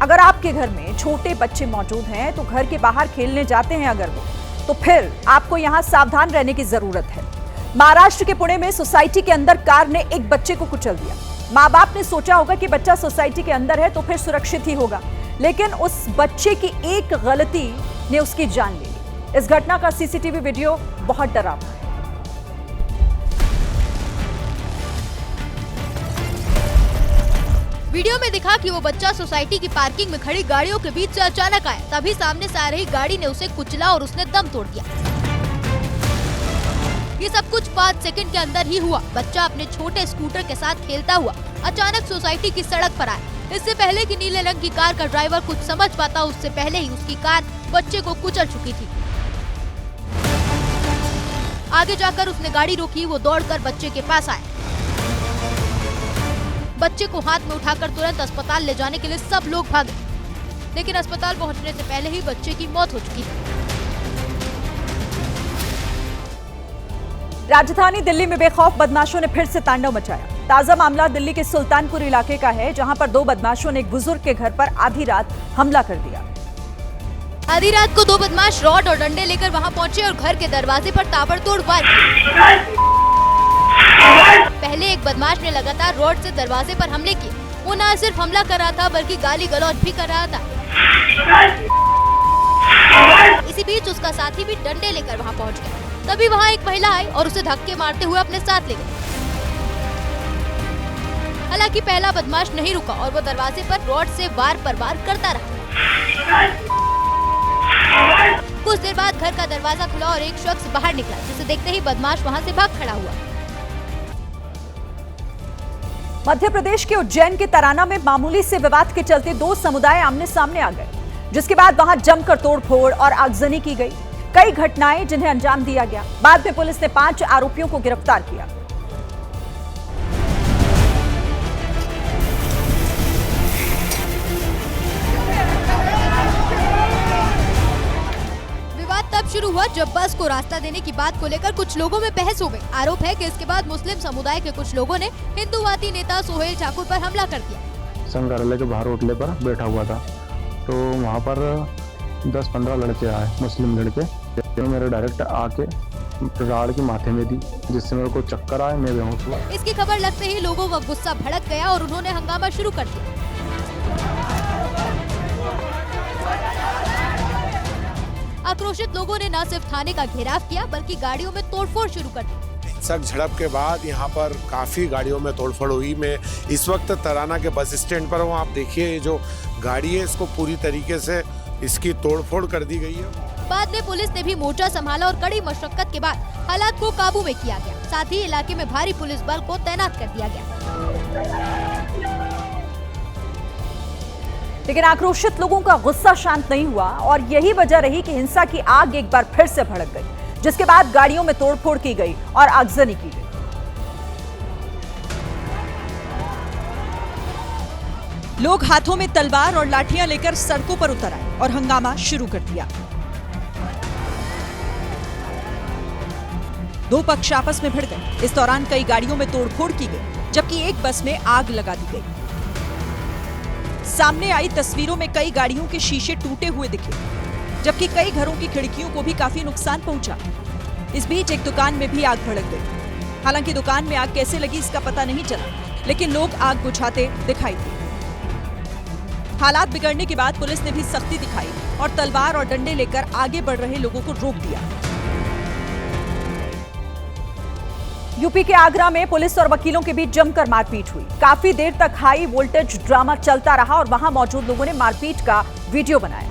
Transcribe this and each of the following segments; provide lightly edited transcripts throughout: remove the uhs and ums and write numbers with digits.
अगर आपके घर में छोटे बच्चे मौजूद हैं तो घर के बाहर खेलने जाते हैं अगर वो, तो फिर आपको यहां सावधान रहने की जरूरत है। महाराष्ट्र के पुणे में सोसाइटी के अंदर कार ने एक बच्चे को कुचल दिया। माँ बाप ने सोचा होगा कि बच्चा सोसाइटी के अंदर है तो फिर सुरक्षित ही होगा, लेकिन उस बच्चे की एक गलती ने उसकी जान ले ली। इस घटना का सीसीटीवी वीडियो बहुत डरावना है। वीडियो में दिखा कि वो बच्चा सोसाइटी की पार्किंग में खड़ी गाड़ियों के बीच से अचानक आया। तभी सामने से आ रही गाड़ी ने उसे कुचला और उसने दम तोड़ दिया। ये सब कुछ 5 सेकंड के अंदर ही हुआ। बच्चा अपने छोटे स्कूटर के साथ खेलता हुआ अचानक सोसाइटी की सड़क पर आया। इससे पहले कि नीले रंग की कार का ड्राइवर कुछ समझ पाता, उससे पहले ही उसकी कार बच्चे को कुचल चुकी थी। आगे जाकर उसने गाड़ी रोकी, वो दौड़कर बच्चे के पास आया। बच्चे को हाथ में उठाकर तुरंत अस्पताल ले जाने के लिए सब लोग भागे, लेकिन अस्पताल पहुंचने से पहले ही बच्चे की मौत हो चुकी थी। राजधानी दिल्ली में बेखौफ बदमाशों ने फिर से तांडव मचाया। ताजा मामला दिल्ली के सुल्तानपुर इलाके का है, जहां पर 2 बदमाशों ने एक बुजुर्ग के घर पर आधी रात हमला कर दिया। आधी रात को 2 बदमाश रॉड और डंडे लेकर वहां पहुंचे और घर के दरवाजे पर ताबड़तोड़ वार किए। पहले एक बदमाश ने लगातार रॉड से दरवाजे पर हमले किए। वो न सिर्फ हमला कर रहा था बल्कि गाली गलौज भी कर रहा था। इसी बीच उसका साथी भी डंडे लेकर वहां पहुंच गया। तभी वहां एक महिला आई और उसे धक्के मारते हुए अपने साथ ले गई। हालांकि पहला बदमाश नहीं रुका और वो दरवाजे पर रॉड से वार पर वार करता रहा। कुछ देर बाद घर का दरवाजा खुला और एक शख्स बाहर निकला, जिसे देखते ही बदमाश वहां से भाग खड़ा हुआ। मध्य प्रदेश के उज्जैन के तराना में मामूली से विवाद के चलते 2 समुदाय आमने सामने आ गए, जिसके बाद वहां जमकर तोड़फोड़ और आगजनी की गई। कई घटनाएं जिन्हें अंजाम दिया गया। बाद में पुलिस ने 5 आरोपियों को गिरफ्तार किया। तब शुरू हुआ जब बस को रास्ता देने की बात को लेकर कुछ लोगों में बहस हो गई। आरोप है कि इसके बाद मुस्लिम समुदाय के कुछ लोगों ने हिंदूवादी नेता सोहेल ठाकुर पर हमला कर दिया। संग्रहालय के बाहर होटल पर बैठा हुआ था, तो वहाँ पर 10-15 लड़के आए, मुस्लिम लड़के। तो मेरे डायरेक्ट आके राड़ की माथे में दी, जिससे मेरे को चक्कर आए, मैं बेहोश हुआ। इसकी खबर लगते ही लोगों का गुस्सा भड़क गया और उन्होंने हंगामा शुरू कर दिया। आक्रोशित लोगों ने न सिर्फ थाने का घेराव किया बल्कि गाड़ियों में तोड़फोड़ शुरू कर दी। हिंसक झड़प के बाद यहाँ पर काफी गाड़ियों में तोड़फोड़ हुई। मैं इस वक्त तराना के बस स्टैंड पर हूँ। आप देखिए, ये जो गाड़ी है इसको पूरी तरीके से इसकी तोड़फोड़ कर दी गई है। बाद में पुलिस ने भी मोर्चा संभाला और कड़ी मशक्कत के बाद हालात को काबू में किया गया। साथ ही इलाके में भारी पुलिस बल को तैनात कर दिया गया। लेकिन आक्रोशित लोगों का गुस्सा शांत नहीं हुआ और यही वजह रही कि हिंसा की आग एक बार फिर से भड़क गई, जिसके बाद गाड़ियों में तोड़फोड़ की गई और आगजनी की गई। लोग हाथों में तलवार और लाठियां लेकर सड़कों पर उतर आए और हंगामा शुरू कर दिया। 2 पक्ष आपस में भिड़ गए। इस दौरान कई गाड़ियों में तोड़फोड़ की गई, जबकि एक बस में आग लगा दी गई। सामने आई तस्वीरों में कई गाड़ियों के शीशे टूटे हुए दिखे, जबकि कई घरों की खिड़कियों को भी काफी नुकसान पहुंचा। इस बीच एक दुकान में भी आग भड़क गई। हालांकि दुकान में आग कैसे लगी इसका पता नहीं चला, लेकिन लोग आग बुझाते दिखाई दिए। हालात बिगड़ने के बाद पुलिस ने भी सख्ती दिखाई और तलवार और डंडे लेकर आगे बढ़ रहे लोगों को रोक दिया। यूपी के आगरा में पुलिस और वकीलों के बीच जमकर मारपीट हुई। काफी देर तक हाई वोल्टेज ड्रामा चलता रहा और वहां मौजूद लोगों ने मारपीट का वीडियो बनाया।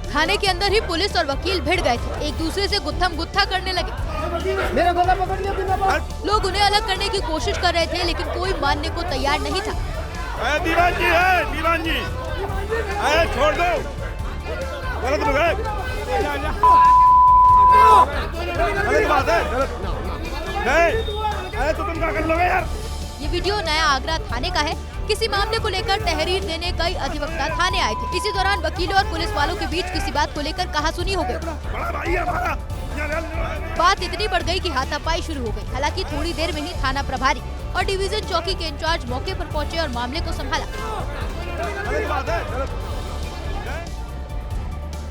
थाने के अंदर ही पुलिस और वकील भिड़ गए थे, एक दूसरे से गुत्थम गुत्था करने लगे। लोग उन्हें अलग करने की कोशिश कर रहे थे, लेकिन कोई मानने को तैयार नहीं था। दीवान जी, छोड़ दो, गलत बात है, नहीं, तो तुम क्या कर लोगे यार? ये वीडियो नया आगरा थाने का है। किसी मामले को लेकर तहरीर देने कई अधिवक्ता थाने आए थे। इसी दौरान वकीलों और पुलिस वालों के बीच किसी बात को लेकर कहासुनी हो गई। बात इतनी बढ़ गई कि हाथापाई शुरू हो गई। हालांकि थोड़ी देर में ही थाना प्रभारी और डिवीजन चौकी के इंचार्ज मौके पर पहुंचे और मामले को संभाला। गलत बात है, गलत।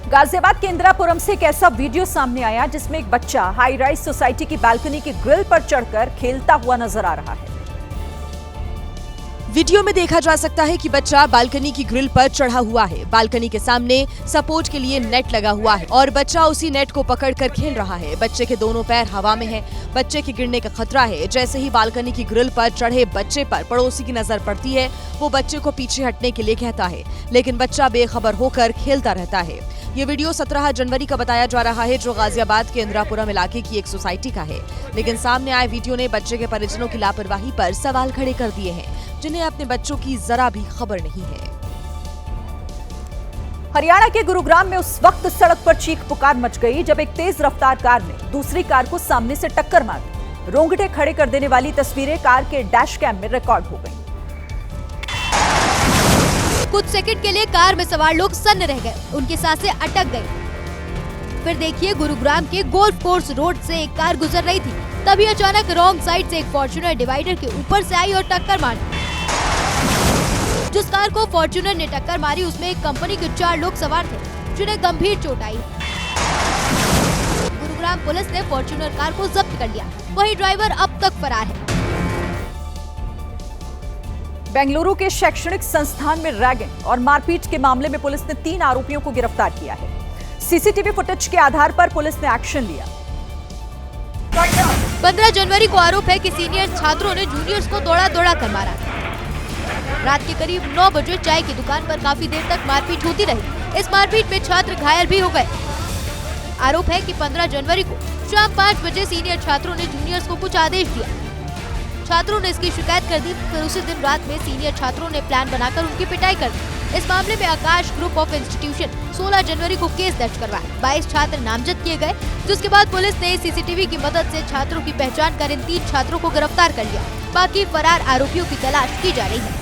गाजियाबाद के इंदिरापुरम से एक ऐसा वीडियो सामने आया जिसमें एक बच्चा हाई राइज सोसाइटी की बालकनी की ग्रिल पर चढ़कर खेलता हुआ नजर आ रहा है। वीडियो में देखा जा सकता है कि बच्चा बालकनी की ग्रिल पर चढ़ा हुआ है। बालकनी के सामने सपोर्ट के लिए नेट लगा हुआ है और बच्चा उसी नेट को पकड़कर खेल रहा है। बच्चे के दोनों पैर हवा में हैं। बच्चे के गिरने का खतरा है। जैसे ही बालकनी की ग्रिल पर चढ़े बच्चे पर पड़ोसी की नजर पड़ती है, वो बच्चे को पीछे हटने के लिए कहता है, लेकिन बच्चा बेखबर होकर खेलता रहता है। ये वीडियो 17 जनवरी का बताया जा रहा है, जो गाजियाबाद के इंदिरापुरम इलाके की एक सोसाइटी का है। लेकिन सामने आए वीडियो ने बच्चे के परिजनों की लापरवाही पर सवाल खड़े कर दिए हैं, जिन्हें अपने बच्चों की जरा भी खबर नहीं है। हरियाणा के गुरुग्राम में उस वक्त सड़क पर चीख पुकार मच गई जब एक तेज रफ्तार कार ने दूसरी कार को सामने से टक्कर मार दी। रोंगटे खड़े कर देने वाली तस्वीरें कार के डैश कैम में रिकॉर्ड हो गई। कुछ सेकंड के लिए कार में सवार लोग सन्न रह गए, उनकी सांसें अटक गई। फिर देखिए, गुरुग्राम के गोल्फ कोर्स रोड से एक कार गुजर रही थी, तभी अचानक रॉन्ग साइड से एक फॉर्च्यूनर डिवाइडर के ऊपर से आई और टक्कर मारी। जिस कार को फॉर्च्यूनर ने टक्कर मारी उसमें एक कंपनी के 4 लोग सवार थे, जिन्हें गंभीर चोट आई। गुरुग्राम पुलिस ने फॉर्च्यूनर कार को जब्त कर लिया, वहीं ड्राइवर अब तक फरार है। बेंगलुरु के शैक्षणिक संस्थान में रैगिंग और मारपीट के मामले में पुलिस ने 3 आरोपियों को गिरफ्तार किया है। सीसीटीवी फुटेज के आधार पर पुलिस ने एक्शन लिया। 15 जनवरी को आरोप है कि सीनियर छात्रों ने जूनियर्स को दौड़ा कर मारा। रात के करीब 9 बजे चाय की दुकान पर काफी देर तक मारपीट होती रही। इस मारपीट में छात्र घायल भी हो गए। आरोप है कि 15 जनवरी को शाम 5 बजे सीनियर छात्रों ने जूनियर्स को कुछ आदेश दिया। छात्रों ने इसकी शिकायत कर दी, फिर उसी दिन रात में सीनियर छात्रों ने प्लान बनाकर उनकी पिटाई कर दी। इस मामले में आकाश ग्रुप ऑफ इंस्टीट्यूशन 16 जनवरी को केस दर्ज करवाया। 22 छात्र नामजद किए गए, जिसके बाद पुलिस ने सीसीटीवी की मदद से छात्रों की पहचान कर इन 3 छात्रों को गिरफ्तार कर लिया। बाकी फरार आरोपियों की तलाश की जा रही है।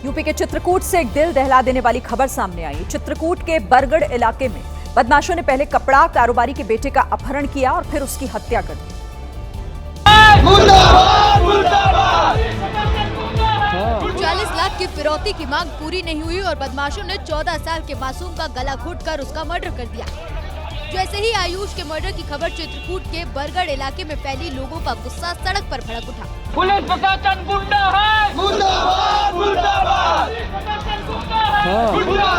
यूपी के चित्रकूट से एक दिल दहला देने वाली खबर सामने आई। चित्रकूट के बरगढ़ इलाके में बदमाशों ने पहले कपड़ा कारोबारी के बेटे का अपहरण किया और फिर उसकी हत्या कर दी। 40 लाख की फिरौती की मांग पूरी नहीं हुई और बदमाशों ने 14 साल के मासूम का गला घोंटकर उसका मर्डर कर दिया। जैसे ही आयुष के मर्डर की खबर चित्रकूट के बरगढ़ इलाके में फैली, लोगों का गुस्सा सड़क पर भड़क उठा। पुलिस प्रशासन गुंडा है, गुंडाबाद, गुंडाबाद, गुंडा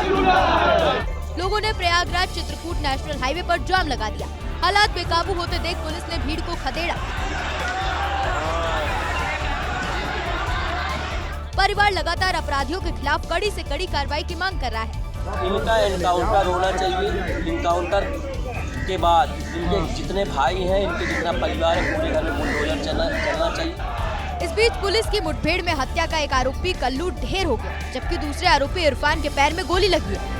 है। लोगों ने प्रयागराज चित्रकूट नेशनल हाईवे पर जाम लगा दिया। हालात बेकाबू होते देख पुलिस ने भीड़ को खदेड़ा। परिवार लगातार अपराधियों के खिलाफ कड़ी से कड़ी कार्रवाई की मांग कर रहा है। इनका एनकाउंटर होना चाहिए। एनकाउंटर के बाद इनके जितने भाई हैं, इनके जितना परिवार है, पूरे घर में बुलडोजर चलना चाहिए। इस बीच पुलिस की मुठभेड़ में हत्या का एक आरोपी कल्लू ढेर हो गया, जबकि दूसरे आरोपी इरफान के पैर में गोली लगी है।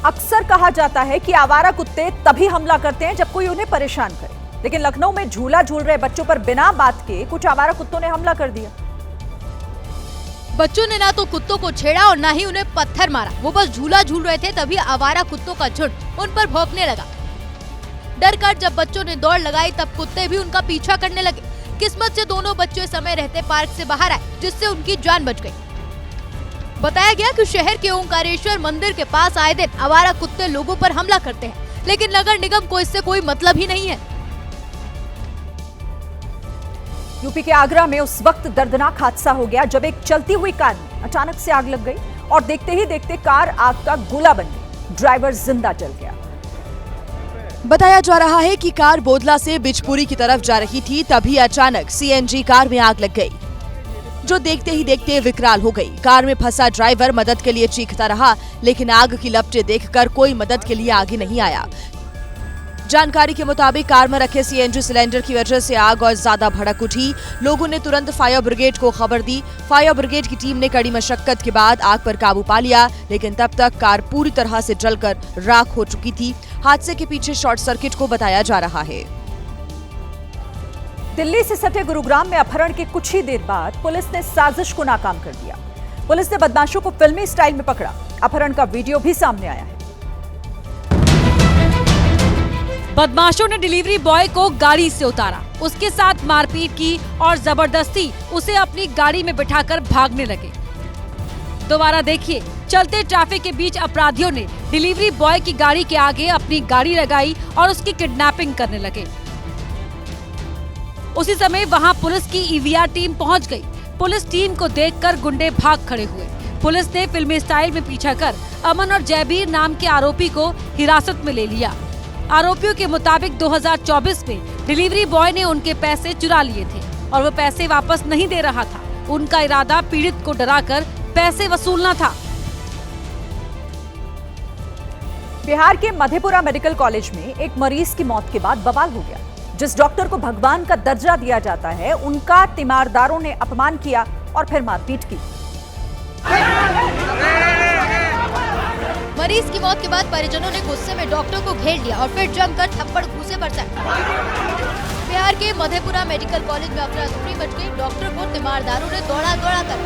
अक्सर कहा जाता है कि आवारा कुत्ते तभी हमला करते हैं जब कोई उन्हें परेशान करे, लेकिन लखनऊ में झूला झूल रहे बच्चों पर बिना बात के कुछ आवारा कुत्तों ने हमला कर दिया। बच्चों ने ना तो कुत्तों को छेड़ा और ना ही उन्हें पत्थर मारा, वो बस झूला झूल रहे थे, तभी आवारा कुत्तों का झुंड उन पर भौंकने लगा। डर कर जब बच्चों ने दौड़ लगाई तब कुत्ते भी उनका पीछा करने लगे। किस्मत से दोनों बच्चे समय रहते पार्क से बाहर आए, जिससे उनकी जान बच गई। बताया गया कि शहर के ओंकारेश्वर मंदिर के पास आए दिन आवारा कुत्ते लोगों पर हमला करते हैं, लेकिन नगर निगम को इससे कोई मतलब ही नहीं है। यूपी के आगरा में उस वक्त दर्दनाक हादसा हो गया जब एक चलती हुई कार में अचानक से आग लग गई और देखते ही देखते कार आग का गोला बन गई। ड्राइवर जिंदा जल गया। बताया जा रहा है कि कार बोदला से बिजपुरी की तरफ जा रही थी, तभी अचानक सीएनजी कार में आग लग गई, जो देखते ही देखते विकराल हो गई। कार में फंसा ड्राइवर मदद के लिए चीखता रहा, लेकिन आग की लपटें देखकर कोई मदद के लिए आगे नहीं आया। जानकारी के मुताबिक कार में रखे सीएनजी सिलेंडर की वजह से आग और ज्यादा भड़क उठी। लोगों ने तुरंत फायर ब्रिगेड को खबर दी। फायर ब्रिगेड की टीम ने कड़ी मशक्कत के बाद आग पर काबू पा लिया, लेकिन तब तक कार पूरी तरह से जलकर राख हो चुकी थी। हादसे के पीछे शॉर्ट सर्किट को बताया जा रहा है। दिल्ली से सटे गुरुग्राम में अपहरण के कुछ ही देर बाद पुलिस ने साजिश को नाकाम कर दिया। पुलिस ने बदमाशों को फिल्मी स्टाइल में पकड़ा। अपहरण का वीडियो भी सामने आया है। बदमाशों ने डिलीवरी बॉय को गाड़ी से उतारा, उसके साथ मारपीट की और जबरदस्ती उसे अपनी गाड़ी में बिठाकर भागने लगे। दोबारा देखिए, चलते ट्रैफिक के बीच अपराधियों ने डिलीवरी बॉय की गाड़ी के आगे अपनी गाड़ी लगाई और उसकी किडनैपिंग करने लगे। उसी समय वहां पुलिस की ईवीआर टीम पहुंच गई। पुलिस टीम को देखकर गुंडे भाग खड़े हुए। पुलिस ने फिल्मी स्टाइल में पीछा कर अमन और जयबीर नाम के आरोपी को हिरासत में ले लिया। आरोपियों के मुताबिक 2024 में डिलीवरी बॉय ने उनके पैसे चुरा लिए थे और वो पैसे वापस नहीं दे रहा था। उनका इरादा पीड़ित को डराकर पैसे वसूलना था। बिहार के मधेपुरा मेडिकल कॉलेज में एक मरीज की मौत के बाद बवाल हो गया। जिस डॉक्टर को भगवान का दर्जा दिया जाता है, उनका तीमारदारों ने अपमान किया और फिर मारपीट की। मरीज की मौत के बाद परिजनों ने गुस्से में डॉक्टर को घेर लिया और फिर जमकर थप्पड़ घूंसे बरसाए। बिहार के मधेपुरा मेडिकल कॉलेज में अफरा तफरी मच गई। डॉक्टर को तीमारदारों ने दौड़ा कर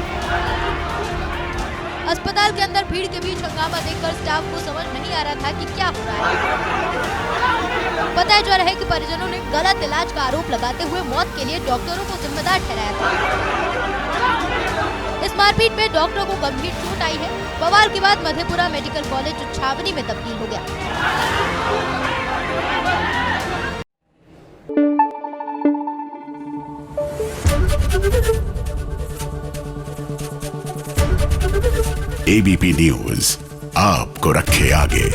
अस्पताल के अंदर भीड़ के बीच हंगामा देखकर स्टाफ को समझ नहीं आ रहा था कि क्या हो रहा है। बताया जा रहा है कि परिजनों ने गलत इलाज का आरोप लगाते हुए मौत के लिए डॉक्टरों को जिम्मेदार ठहराया था। इस मारपीट में डॉक्टर को गंभीर चोट आई है। बवाल के बाद मधेपुरा मेडिकल कॉलेज छावनी में तब्दील हो गया। एबीपी न्यूज आपको रखे आगे।